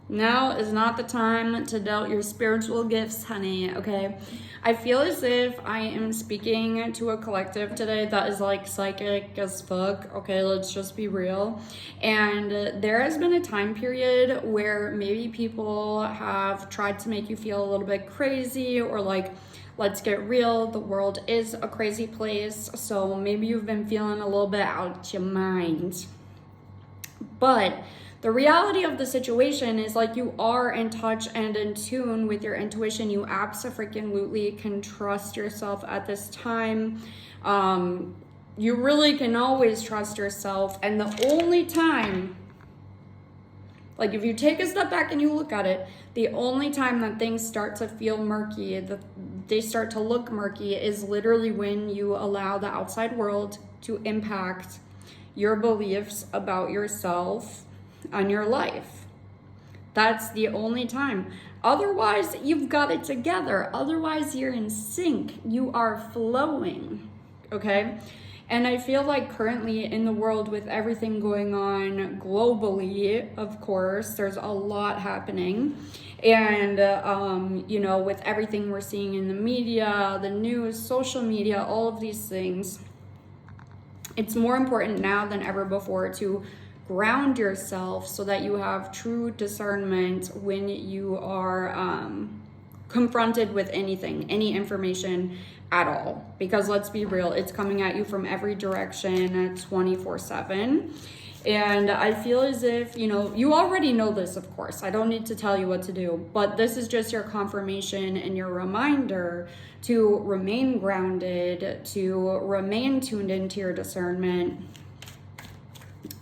Now is not the time to doubt your spiritual gifts, honey, okay? I feel as if I am speaking to a collective today that is like psychic as fuck, okay? Let's just be real. And there has been a time period where maybe people have tried to make you feel a little bit crazy or like, let's get real, the world is a crazy place. So maybe you've been feeling a little bit out your mind. But the reality of the situation is like you are in touch and in tune with your intuition. You absolutely can trust yourself at this time. You really can always trust yourself. And the only time, like if you take a step back and you look at it, the only time that things start to feel murky, they start to look murky, is literally when you allow the outside world to impact your beliefs about yourself and your life. That's the only time. Otherwise, you've got it together. Otherwise, you're in sync. You are flowing, okay? And I feel like currently in the world with everything going on globally, of course, there's a lot happening. And, you know, with everything we're seeing in the media, the news, social media, all of these things, it's more important now than ever before to ground yourself so that you have true discernment when you are confronted with anything, any information at all. Because let's be real, it's coming at you from every direction 24/7. And I feel as if, you know, you already know this, of course. I don't need to tell you what to do, but this is just your confirmation and your reminder to remain grounded, to remain tuned into your discernment.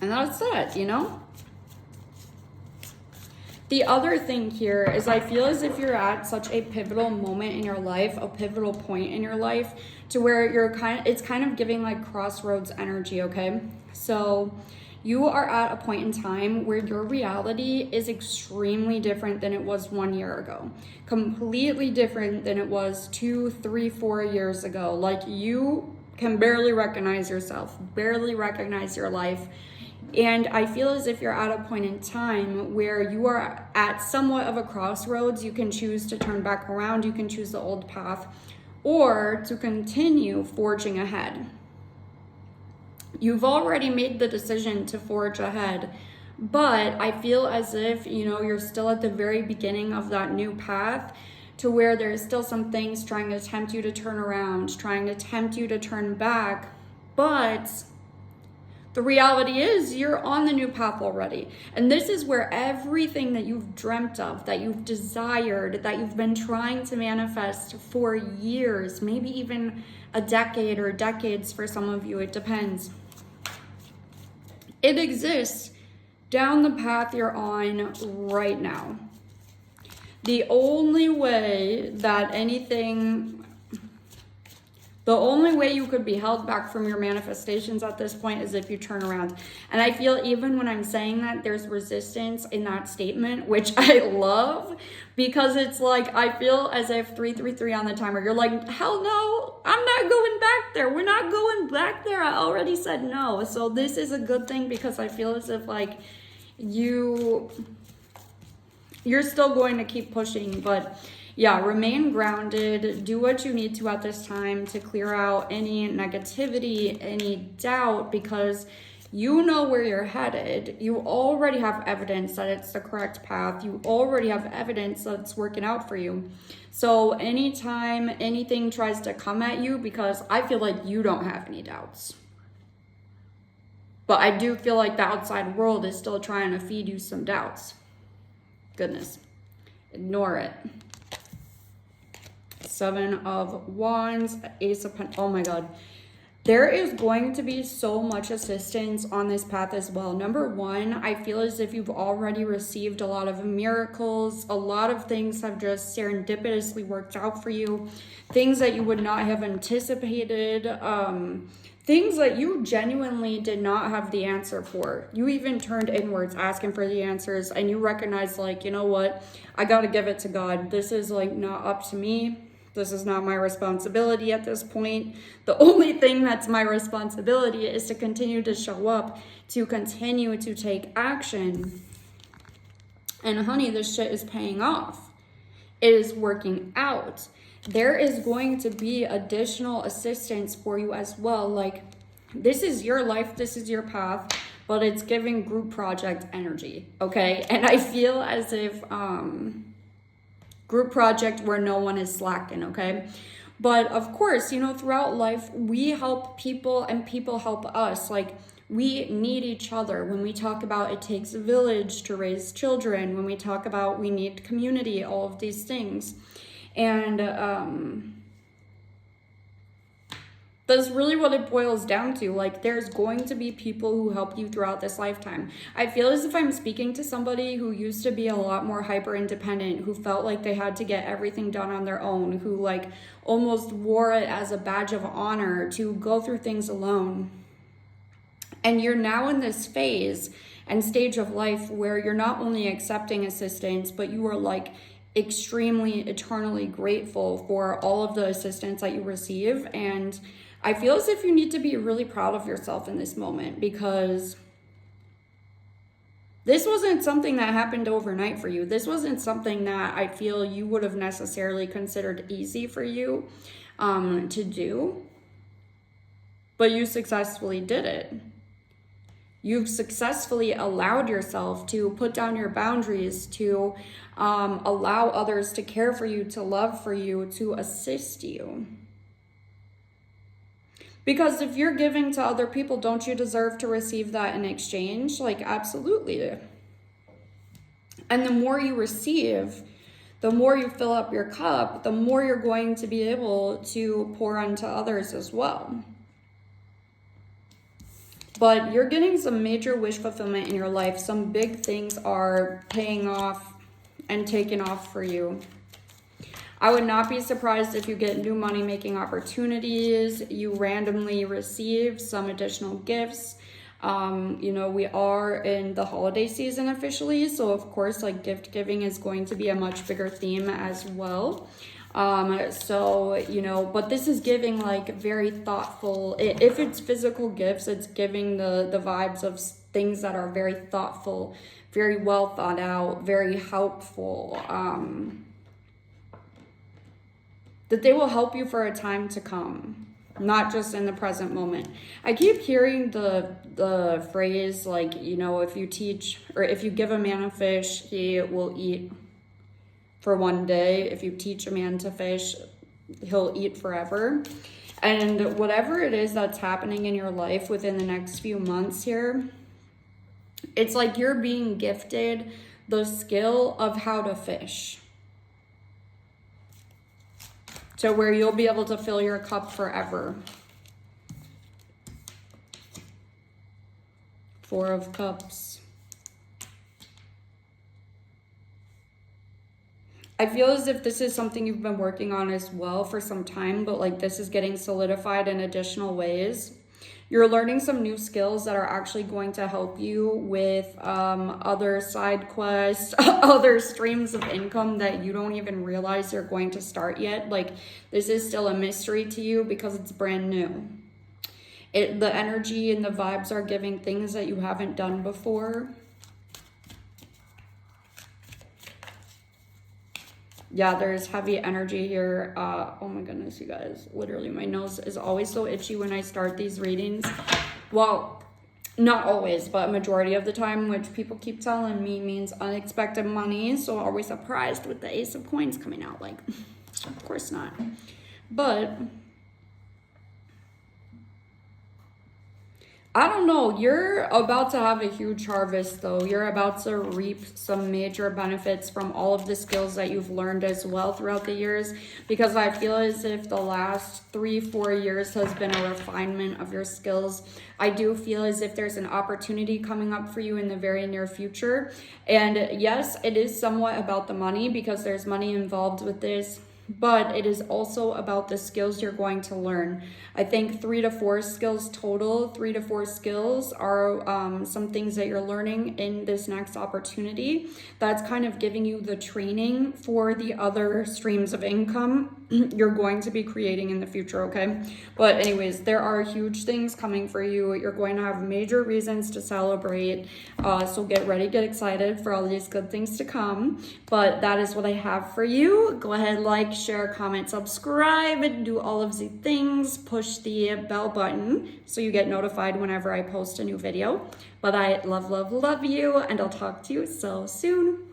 And that's it, you know? The other thing here is I feel as if you're at such a pivotal moment in your life, a pivotal point in your life, to where it's kind of giving like crossroads energy, okay? So you are at a point in time where your reality is extremely different than it was 1 year ago. Completely different than it was 2, 3, 4 years ago. Like you can barely recognize yourself, barely recognize your life. And I feel as if you're at a point in time where you are at somewhat of a crossroads. You can choose to turn back around, you can choose the old path, or to continue forging ahead. You've already made the decision to forge ahead, but I feel as if, you know, you're still at the very beginning of that new path, to where there's still some things trying to tempt you to turn around, trying to tempt you to turn back, but the reality is you're on the new path already. And this is where everything that you've dreamt of, that you've desired, that you've been trying to manifest for years, maybe even a decade or decades for some of you, it depends. It exists down the path you're on right now. The only way you could be held back from your manifestations at this point is if you turn around. And I feel even when I'm saying that, there's resistance in that statement, which I love, because it's like, I feel as if 333 on the timer, you're like, hell no, I'm not going back there. We're not going back there. I already said no. So this is a good thing, because I feel as if like you're still going to keep pushing. But yeah, remain grounded. Do what you need to at this time to clear out any negativity, any doubt, because you know where you're headed. You already have evidence that it's the correct path. You already have evidence that it's working out for you. So anytime anything tries to come at you, because I feel like you don't have any doubts, but I do feel like the outside world is still trying to feed you some doubts. Goodness, ignore it. 7 of Wands, Ace of Pentacles. Oh my God. There is going to be so much assistance on this path as well. Number one, I feel as if you've already received a lot of miracles. A lot of things have just serendipitously worked out for you. Things that you would not have anticipated. Things that you genuinely did not have the answer for. You even turned inwards asking for the answers, and you recognized, like, you know what? I got to give it to God. This is like not up to me. This is not my responsibility at this point. The only thing that's my responsibility is to continue to show up, to continue to take action. And honey, this shit is paying off. It is working out. There is going to be additional assistance for you as well. Like, this is your life, this is your path, but it's giving group project energy, okay? And I feel as if group project where no one is slacking, okay? But of course, you know, throughout life, we help people and people help us. Like, we need each other. When we talk about it takes a village to raise children, when we talk about we need community, all of these things. And that's really what it boils down to. Like, there's going to be people who help you throughout this lifetime. I feel as if I'm speaking to somebody who used to be a lot more hyper independent, who felt like they had to get everything done on their own, who like almost wore it as a badge of honor to go through things alone. And you're now in this phase and stage of life where you're not only accepting assistance, but you are like extremely eternally grateful for all of the assistance that you receive. And I feel as if you need to be really proud of yourself in this moment, because this wasn't something that happened overnight for you. This wasn't something that I feel you would have necessarily considered easy for you to do, but you successfully did it. You've successfully allowed yourself to put down your boundaries, to allow others to care for you, to love for you, to assist you. Because if you're giving to other people, don't you deserve to receive that in exchange? Like, absolutely. And the more you receive, the more you fill up your cup, the more you're going to be able to pour onto others as well. But you're getting some major wish fulfillment in your life. Some big things are paying off and taking off for you. I would not be surprised if you get new money-making opportunities. You randomly receive some additional gifts. You know, we are in the holiday season officially. So, of course, like, gift giving is going to be a much bigger theme as well. So, you know, but this is giving like very thoughtful, if it's physical gifts, it's giving the vibes of things that are very thoughtful, very well thought out, very helpful, that they will help you for a time to come, not just in the present moment. I keep hearing the phrase, like, you know, if you teach, or if you give a man a fish, he will eat for one day. If you teach a man to fish, he'll eat forever. And whatever it is that's happening in your life within the next few months here, it's like you're being gifted the skill of how to fish, to where you'll be able to fill your cup forever. Four of Cups. I feel as if this is something you've been working on as well for some time, but like this is getting solidified in additional ways. You're learning some new skills that are actually going to help you with other side quests, other streams of income that you don't even realize you're going to start yet. Like, this is still a mystery to you because it's brand new. The energy and the vibes are giving things that you haven't done before. Yeah, there's heavy energy here. Oh my goodness, you guys. Literally, my nose is always so itchy when I start these readings. Well, not always, but a majority of the time, which people keep telling me means unexpected money. So always surprised with the Ace of Coins coming out. Like, of course not. But I don't know, you're about to have a huge harvest though. You're about to reap some major benefits from all of the skills that you've learned as well throughout the years, because I feel as if the last 3-4 years has been a refinement of your skills. I do feel as if there's an opportunity coming up for you in the very near future. And yes, it is somewhat about the money because there's money involved with this. but it is also about the skills you're going to learn. I think 3 to 4 skills total. 3 to 4 skills are some things that you're learning in this next opportunity. That's kind of giving you the training for the other streams of income you're going to be creating in the future, okay? But anyways, there are huge things coming for you. You're going to have major reasons to celebrate. So get ready, get excited for all these good things to come. But that is what I have for you. Go ahead, like, share, comment, subscribe, and do all of the things. Push the bell button so you get notified whenever I post a new video. But I love, love, love you, and I'll talk to you so soon.